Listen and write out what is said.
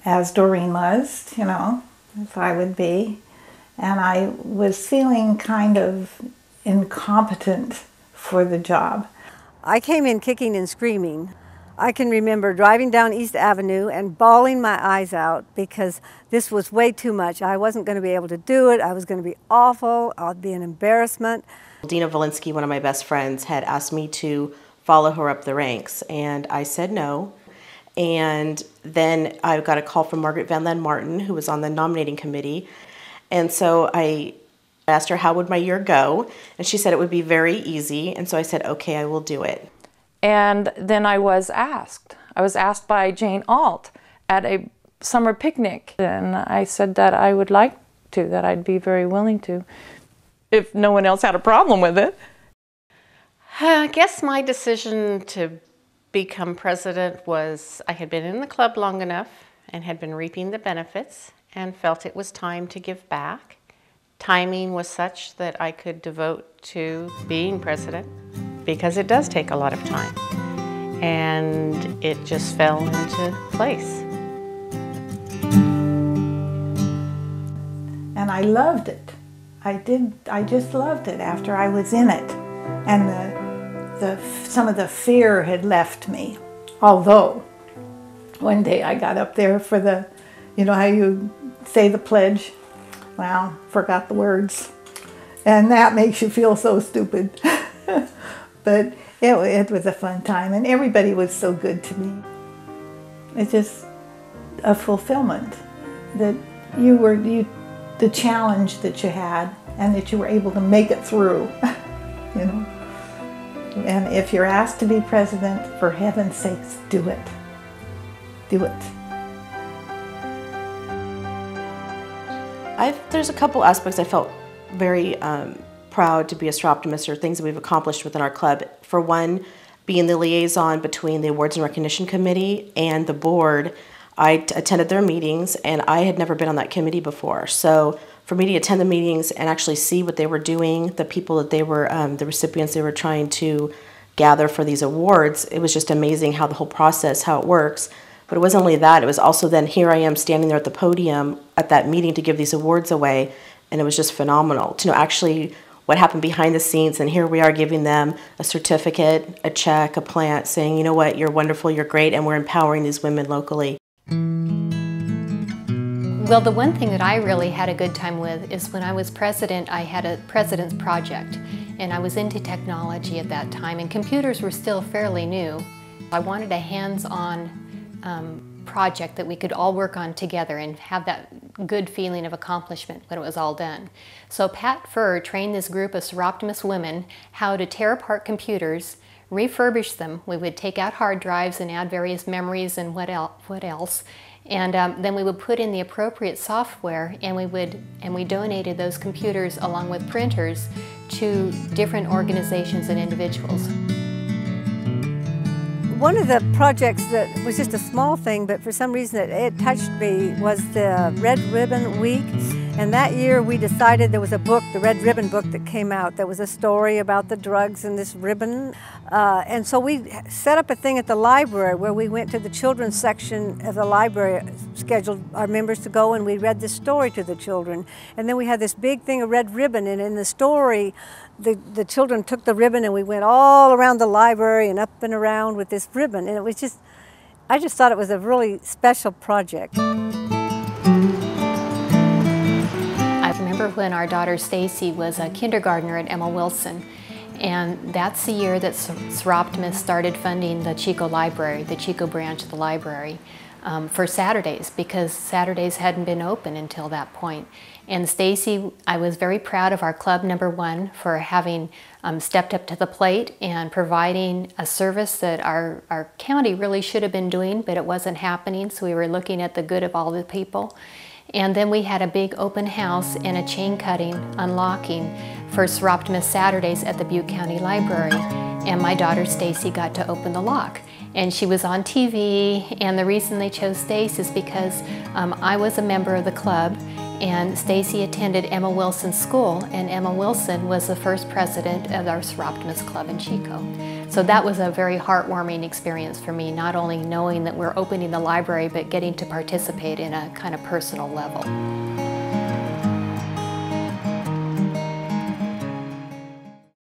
as Doreen was, you know, if I would be. And I was feeling kind of incompetent for the job. I came in kicking and screaming. I can remember driving down East Avenue and bawling my eyes out because this was way too much. I wasn't going to be able to do it. I was going to be awful. I'd be an embarrassment. Dina Valinsky, one of my best friends, had asked me to follow her up the ranks, and I said no. And then I got a call from Margaret Van Len Martin, who was on the nominating committee. And so I asked her how would my year go, and she said it would be very easy. And so I said, okay, I will do it. And then I was asked. I was asked by Jane Ault at a summer picnic, and I said that I would like to, that I'd be very willing to, if no one else had a problem with it. I guess my decision to become president was I had been in the club long enough and had been reaping the benefits and felt it was time to give back. Timing was such that I could devote to being president, because it does take a lot of time, and it just fell into place. And I loved it. I just loved it after I was in it. And some of the fear had left me. Although, one day I got up there for the, you know how you say the pledge? Well, forgot the words. And that makes you feel so stupid. But it was a fun time, and everybody was so good to me. It's just a fulfillment that the challenge that you had, and that you were able to make it through, you know. And if you're asked to be president, for heaven's sakes, do it. Do it. There's a couple aspects I felt very proud to be a Soroptimist, or things that we've accomplished within our club. For one, being the liaison between the Awards and Recognition Committee and the board. I attended their meetings, and I had never been on that committee before. So for me to attend the meetings and actually see what they were doing, the people that they were, the recipients they were trying to gather for these awards, it was just amazing how the whole process, how it works. But it wasn't only that, it was also then here I am standing there at the podium at that meeting to give these awards away, and it was just phenomenal to know actually what happened behind the scenes, and here we are giving them a certificate, a check, a plant, saying, you know what, you're wonderful, you're great, and we're empowering these women locally. Well, the one thing that I really had a good time with is when I was president, I had a president's project, and I was into technology at that time, and computers were still fairly new. I wanted a hands-on project that we could all work on together and have that good feeling of accomplishment when it was all done. So Pat Furr trained this group of Soroptimist women how to tear apart computers, refurbish them. We would take out hard drives and add various memories and what else. And then we would put in the appropriate software, and we donated those computers along with printers to different organizations and individuals. One of the projects that was just a small thing, but for some reason it touched me, was the Red Ribbon Week. And that year we decided there was a book, the Red Ribbon book, that came out. There was a story about the drugs and this ribbon. And so we set up a thing at the library where we went to the children's section of the library, scheduled our members to go, and we read this story to the children. And then we had this big thing of red ribbon, and in the story, the children took the ribbon and we went all around the library and up and around with this ribbon. And it was just, I just thought it was a really special project. I remember when our daughter Stacy was a kindergartner at Emma Wilson, and that's the year that Soroptimist started funding the Chico Library, the Chico branch of the library, for Saturdays, because Saturdays hadn't been open until that point. And Stacy, I was very proud of our club #1 for having stepped up to the plate and providing a service that our county really should have been doing, but it wasn't happening, so we were looking at the good of all the people. And then we had a big open house and a chain cutting unlocking for Soroptimist Saturdays at the Butte County Library. And my daughter Stacy got to open the lock. And she was on TV, and the reason they chose Stacy is because I was a member of the club, and Stacy attended Emma Wilson's school, and Emma Wilson was the first president of our Soroptimist Club in Chico. So that was a very heartwarming experience for me, not only knowing that we're opening the library, but getting to participate in a kind of personal level.